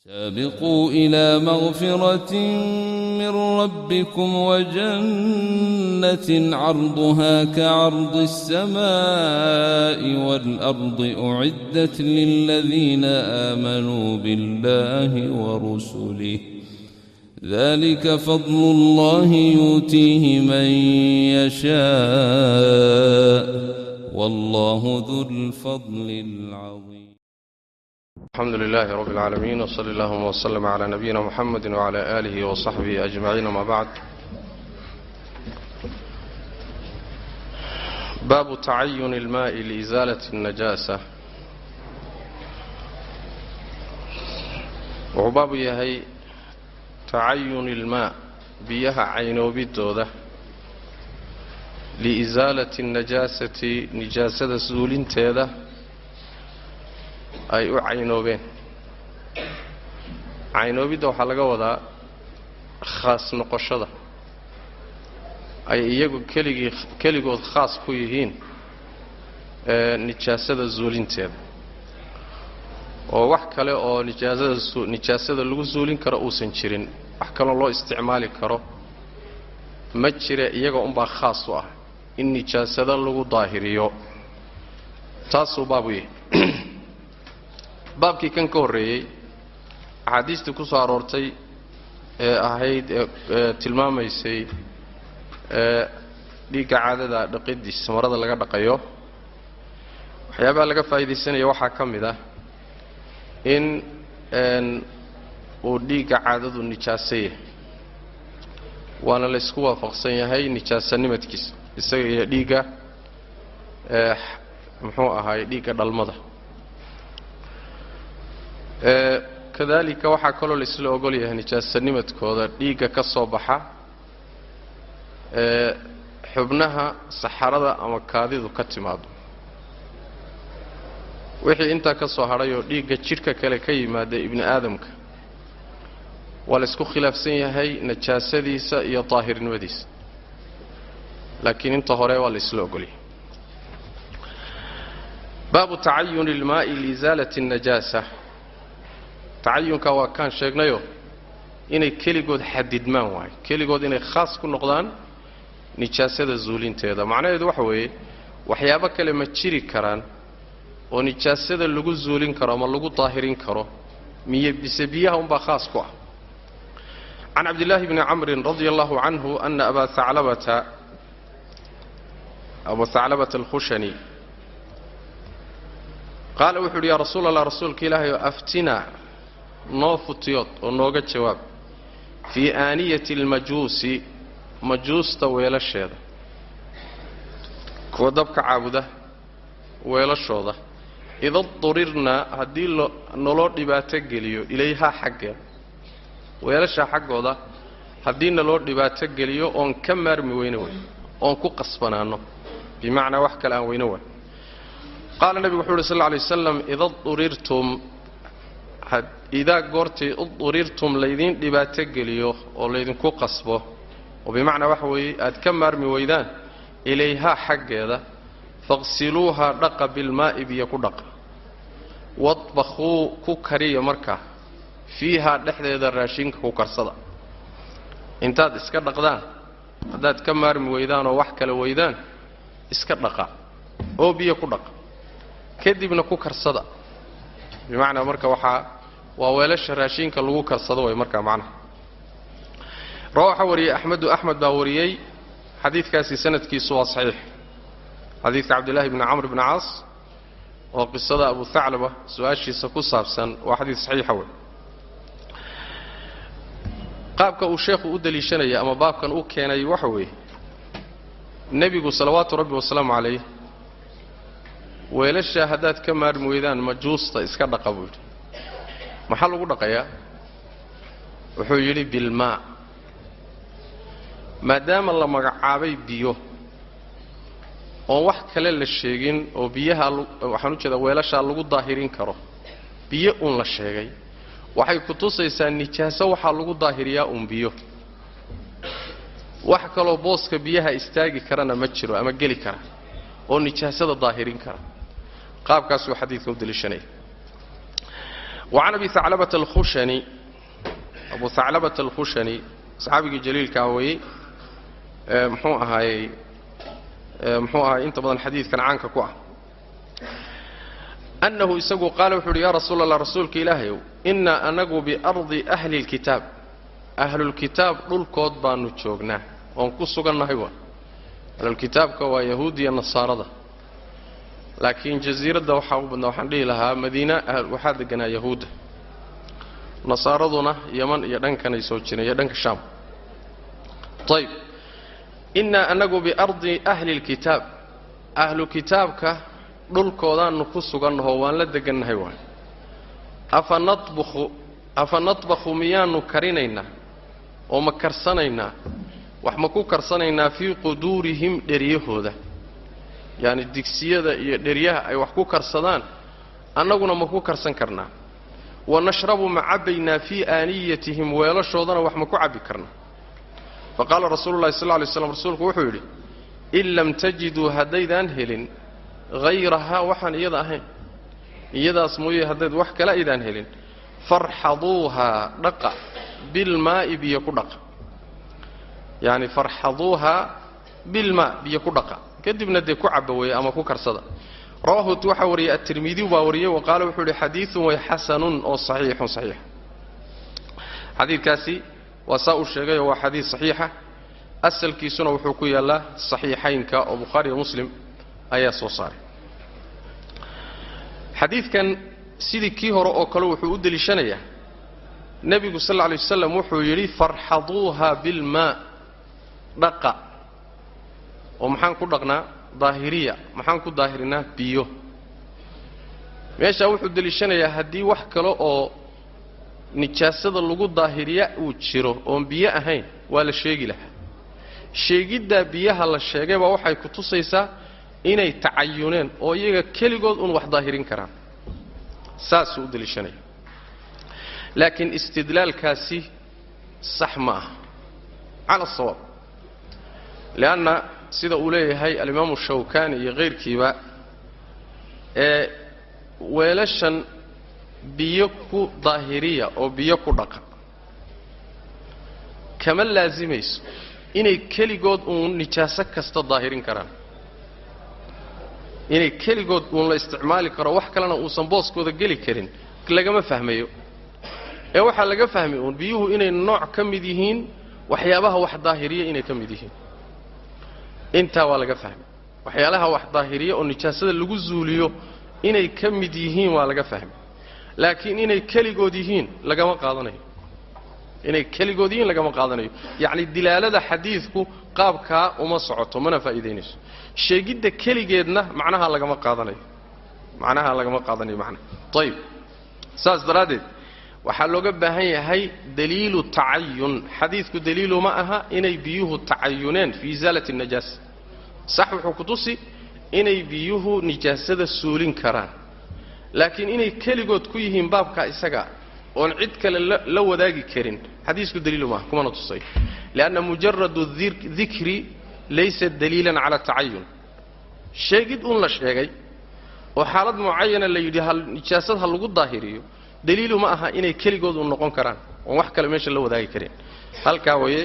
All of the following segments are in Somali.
سابقوا إلى مغفرة من ربكم وجنة عرضها كعرض السماء والأرض أعدت للذين آمنوا بالله ورسله ذلك فضل الله يؤتيه من يشاء والله ذو الفضل العظيم. الحمد لله رب العالمين وصلى الله وسلم على نبينا محمد وعلى آله وصحبه أجمعين. ما بعد، باب تعين الماء لإزالة النجاسة. وباب يهي تعين الماء بيها عينو بالدودة لإزالة النجاسة نجاسة سولين تيدا ay u caynoobeen. caynoobidda waxaa laga wadaa khaas noqoshada ay iyagu keligood khaas ku yihiin nijaasada zuulinteeda, oo wax kale oo nijaasada lagu zuulin karo uusan jirin, wax kaloo loo isticmaali karo ma jira, iyaga unbaa khaas u ah in nijaasada lagu daahiriyo. taasuu baabu yahay. baabkii kan ka horreeyey axaadiistii ku soo aroortay ee ahayd tilmaamaysay dhiigga caadada dhaqidiisa marada laga dhaqayo, waxyaabaha laga faa'iidaysanaya waxaa ka mid ah in uu dhiigga caadadu nijaaso yahay, waana la isku waafaqsan yahay nijaasanimadkiisa isaga iyo dhiigga muxuu ahaay dhiigga dhalmada. kadalika waxaa kaloo laisla ogol yahay nijaasanimadkooda dhiigga ka soo baxa xubnaha saxarada ama kaadidu ka timaado. wixii intaa ka soo hadhayoo dhiigga jidhka kale ka yimaada ibni aadamka waa la isku khilaafsan yahay najaasadiisa iyo daahirnimadiisa, laakiin inta hore waa la isla ogol yahay. baabu tacayuni ilmaa'i liizaalati الnajaasa. tacayunka waa kaan sheegnayo inay keligood xadidmaan waayo, keligood inay khaas ku noqdaan nijaasada zuulinteeda. macnaheedu waxa weeye waxyaabo kale ma jiri karaan oo nijaasada lagu zuulin karo ama lagu daahirin karo, bise biyaha unbaa khaas ku ah. can cabdillaahi bni camrin radia allahu canhu ana aba haclabata alkhushani qaala wuxu uhi yaa rasuul allah, rasuulka ilaahay oo aftina noo futiyood oo nooga jawaab fii aaniyati almajuusi, majuusta weelasheeda, kuwa dabka caabuda weelashooda, ida durirna haddii naloo dhibaato geliyo ilayhaa xaggeeda, weelashaa xaggooda haddii naloo dhibaato geliyo oon ka maarmi weyno wey, oon ku qasbanaanno, bimacnaa wax kale aan weyno way. qaala nebigu wuxuu uhi sal lla alay wasalam ida durirtum, idaa goortii udurirtum laydiin dhibaato geliyo oo laydinku qasbo, oo bimacnaa waxa weeye aad ka maarmi weydaan, ilayhaa xaggeeda, faqsiluuhaa dhaqa bilmaa'i biyo ku dhaqa, wadbakhuu ku kariya markaa fiihaa dhexdeeda raashinka ku karsada. intaad iska dhaqdaan, haddaad ka maarmi weydaan oo wax kale weydaan, iska dhaqa oo biyo ku dhaqa, kadibna ku karsada. bimacnaa marka waa weelasha raashinka lagu karsado way markaa macnaha. waxaa wariyey axmed baa wariyey xadiidkaasi, sanadkiisu waa saxiix. xadiidka cabdillaahi bni camr bni caas oo qisada abu haclaba su-aashiisa ku saabsan waa xadiid saxiixa wey. qaabka uu sheekhu u deliishanaya ama baabkan u keenay waxa weeye nebigu salawaatu rabbi wasalaamu calayh weelashaa haddaad ka maarmi weydaan majuusta iska dhaqa buu yidhi. maxaa lagu dhaqayaa? wuxuu yidhi bilmaa, maadaama la magacaabay biyo oon wax kale la sheegin oo biyaha waxaan u jeedaa weelashaa lagu daahirin karo, biyo uun la sheegay, waxay ku tusaysaa nijaaso waxaa lagu daahiriyaa uun biyo. wax kaloo booska biyaha istaagi karana ma jiro ama geli kara oo nijaasada daahirin kara. qaabkaasuu xadiidka u deliishanaya. وعن أبي ثعلبة الخشني أبو ثعلبة الخشني صحابي جليل كاوي محوها انت بدن حديث كان عنك كوع أنه يسقو قال وحول يا رسول الله رسولك إلهي إنا أنقو بأرض أهل الكتاب أهل الكتاب للكود بانو تشوقنا ونقصوا قلنا هوا أهل الكتاب كوا يهودي النصارى لكن جزيرة دا وحاوبنا وحنلي لها مدينة وحاد قنا يهود نصارضنا يمن يدنك نيسوتشنا يدنك الشام. طيب إنا أنقو بأرض أهل الكتاب أهل كتابك dhulkoodaan ku sugannaho waan la degannahay waan afa natbakhu miyaanu karinaynaa oo ma karsanaynaa wax ma ku karsanaynaa fii quduurihim dheriyahooda yani digsiyada iyo dheryaha ay wax ku karsadaan annaguna ma ku karsan karnaa wa nashrabu ma'abaynaa fii aaniyatihim weelashoodana wax ma ku cabi karnaa faqala rasuulullaahi sallallahu alayhi wasallam rasuulku wuxuu yiri in lam tajidu hadaydan helin غيرها وحن يدا أهين يدا اسمه هدد وح كلا إذا هلين فرحضوها دقة بالماء بيكو دقة يعني فرحضوها بالماء بيكو دقة كدبنا دي كعبوي أما كو كرصدا رواه توحوري الترمذي ووريه وقال وحول حديث وحسن أو صحيح صحيح حديث كاسي وساء الشيء هو حديث صحيحة أسل كيسون وحكوية الله صحيحين كبخاري ومسلم ayaa soo saaray xadiidkan sidii kii hore oo kale wuxuu u daliishanayaa nabigu sallallahu alayhi wasallam wuxuu yiri farhaduha bil maa daqa oo maxaan ku dhaqnaa daahiriya maxaan ku daahirinaa biyo meesha wuxuu daliishanayaa hadii wax kale oo nijaasada lagu daahiriya uu jiro oo biyo ahayn waa la sheegi lahaa sheegidda biyaha la sheegay baa waxay ku tusaysaa inay tacayuneen oo iyaga kaligood un wax daahirin karaan saas u daliishanay laakiin istidlaalkaasi sax ma aha ala sawab laana sida uu leeyahay al-Imam Shawkani iyo qeyrkiiba weelashan biyo ku daahiriya oo biyo ku dhaqa kama laazimayso inay kaligood un nijaaso kasta daahirin karaan inay kaligood uun la isticmaali karo wax kalena uusan booskooda geli karin lagama fahmayo ee waxa laga fahmay uun biyuhu inay nooc ka mid yihiin waxyaabaha wax daahiriya inay ka mid yihiin inta waa laga fahmay waxyaalaha wax daahiriya oo nijaasada lagu zuuliyo inay ka mid yihiin waa laga fahmay laakiin inay kaligood yihiin lagama qaadanayo inay kaligood yihiin lagama qaadanayo yaani dilaalada xadiisku qaabka uma socoto mana faa'iideynayso sheegidda kaligeedna macnaha lagama qaadanayo macna tayib saas daradeed waxa looga baahan yahay daliilu ta'ayyun xadiisku daliilu ma aha inay biyuhu ta'ayyuneen fi izalati an-najas sax wuxuu ku tusi inay biyuhu nijaasada suulin karaan laakiin inay kaligood ku yihiin baabka isaga oon cid kale la wadaagi karin xadiisku daliilu ma kuma tusay laana mujarradu dhikri laysa daliilan ala ta'ayyun sheegid un la sheegay oo xaalad muayana la yidhi hal nijaasad hal lagu daahiriyo daliilu ma aha inay kaligood u noqon karaan oo wax kale meesha la wadaagi kareen halka way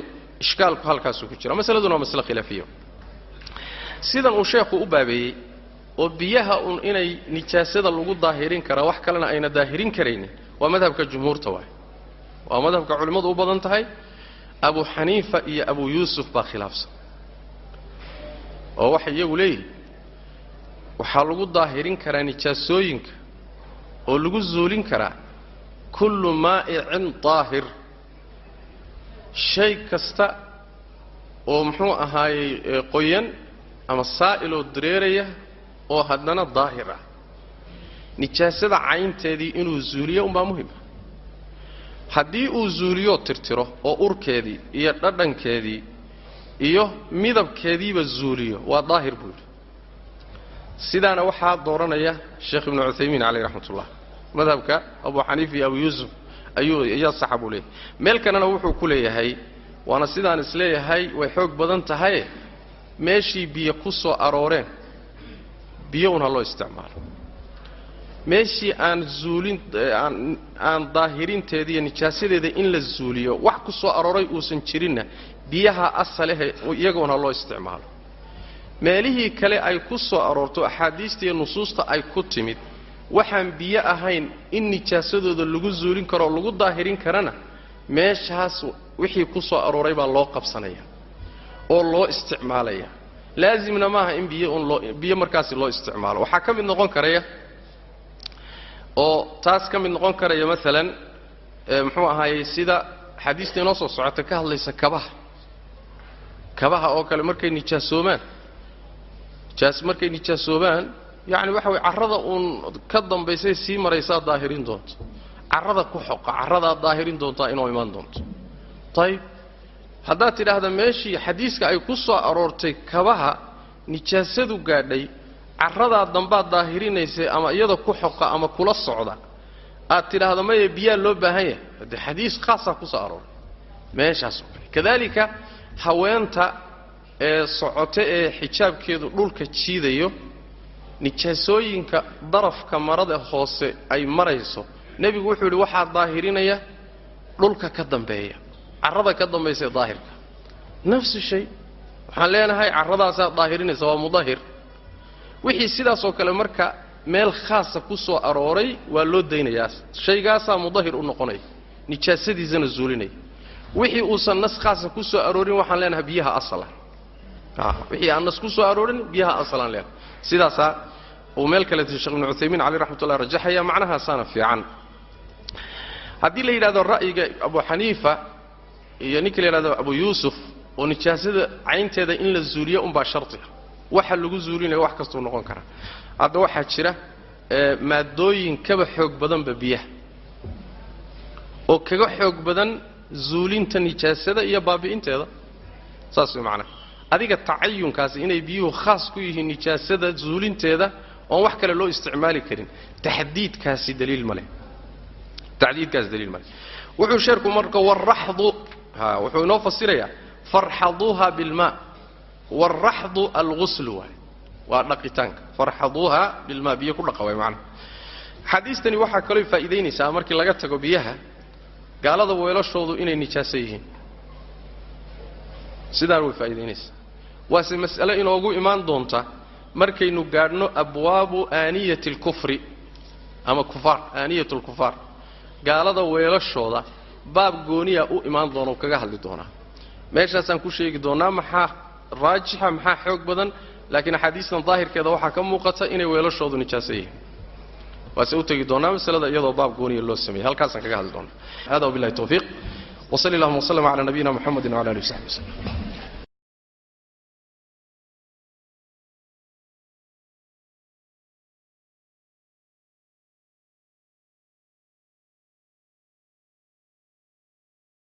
ishkaalku halkaas ku jira masaladuna waa mas'ala khilaafiyo sidan uu sheekhu u baabeeyay oo biyaha un inay nijaasada lagu daahirin kara wax kalena ayna daahirin kareen waa madhabka jumhuurta waa madhabka culimadu u badan tahay Abu Hanifa iyo Abu Yusuf ba khilaafsan oo waxa iyagu leeyihiin waxa lagu daahirin karaa nijaasooyinka oo lagu zuulin karaa kullu maa'in daahir shay kasta oo muxuu ahaayay qoyan ama saa'il oo dareeraya oo haddana daahir ah nijaasada caynteedii inuu zuuliyo baa muhiim haddii uu zuuliyo tirtiro oo urkeedii iyo dhadhankeedii iyo midabkeediiba zuuliyo waa daahir buu sidaana waxaa dooranaya Sheikh Ibn Uthaymeen alayhi rahmatullah madhabka Abu Hanifa iyo Abu Yusuf ayaa saxabu leeyahay meel kanana wuxuu ku leeyahay waana sidaan isleeyahay way xoog badan tahay meeshii biyo ku soo arooreen biyo una loo isticmaalo meeshii aan zuulin aan daahirinteeda iyo nijaasadeeda in la zuuliyo wax ku soo arooray uusan jirinna biyaha asalahe iyagoona loo isticmaalo meelihii kale ay ku soo aroorto axaadiista iyo nusuusta ay ku timid waxaan biyo ahayn in nijaasadooda lagu zuulin karo oo lagu daahirin karana meeshaas wixii ku soo arooray baa loo qabsanaya oo loo isticmaalaya laazimna maaha in biyo markaasi loo isticmaalo waxaa ka mid noqon karaya oo taas ka mid noqon karaya maalan muxuu ahaayey sida xadiista inoo soo socota ka hadlaysa kabaha oo kale markay nijaasoobaan yani waxa way carrada uun ka dambaysay sii maraysaa daahirin doonto carrada ku xoqa carradaa daahirin doontaa inoo imaan doonto ayib haddaad tidhaahda meeshii xadiiska ay ku soo aroortay kabaha nijaasadu gaadhay carradaa dambaad daahirinaysay ama iyada ku xoqa ama kula socda aad tidhaahda maya biyaa loo baahan yahay haddee xadiis khaasaa ku soo arooray meeshaas oo kale kadaalika haweenta ee socoto ee xijaabkeedu dhulka jiidayo nijaasooyinka darafka marada hoose ay marayso nebigu wuxuu yidhi waxaa daahirinaya dhulka ka dambeeya carrada ka dambaysa ee daahirka nafsu shay waxaan leenahay carradaasaa daahirinaysa waa mudahir wixii sidaasoo kale marka meel khaasa ku soo arooray waa loo daynayaa shaygaasaa mudahir u noqonaya nijaasadiisana zuulinaya wixii uusan nas khaasa ku soo aroorin waxaan leenahay biyaha asala wixii aan nas ku soo aroorin biyaha asalaan leenahay sidaasaa uu meel kale sheekh ibnu Uthaymeen cali raxmatullahi rajaxaya macnahaasaana fiican haddii la yidhahdo ra'yiga abu xaniifa iyo ninka la yidhahdo abu yuusuf oo nijaasada caynteeda in la zuuliyo unbaa shartiga waxa lagu zuulinayo wax kastuu noqon karaa hadda waxaa jira maadooyin kaba xoog badanba biyaha oo kaga xoog badan zuulinta nijaasada iyo baabi'inteeda saas way macnaha adiga tacayunkaasi inay biyuhu khaas ku yihiin nijaasada zuulinteeda oon wax kale loo isticmaali karin taxdiidkaasi daliil male wuxuu sheerku marka waraxdu wuxuu inoo fasirayaa farxaduuha bilmaa waraxdu alguslu waa dhaqitaanka farxaduuha bilmaa biyo ku dhaqa way macnaha xadiistani waxaa kaloo faa'iidaynaysaa markii laga tago biyaha gaalada weelashoodu inay nijaaso yihiin sidaan way faa'iidaynaysaa waase mas'alo inoogu imaan doonta markaynu gaadhno abwaabu aaniyati alkufri ama kufaar aaniyatu alkufaar gaalada weelashooda baab gooniya u imaan doona oo kaga hadli doonaa meeshaasaan ku sheegi doonaa maxaa raajixa maxaa xoog badan laakiin axaadiistan daahirkeeda waxaa ka muuqata inay weelashoodu nijaaso yihiin waase u tegi doonaa masalada iyadoo baab gooniya loo sameeyey halkaasaan kaga hadli doonaa hada wabillahi tawfiiq وصلى الله وسلم على نبينا محمد وعلى اله وصحبه وسلم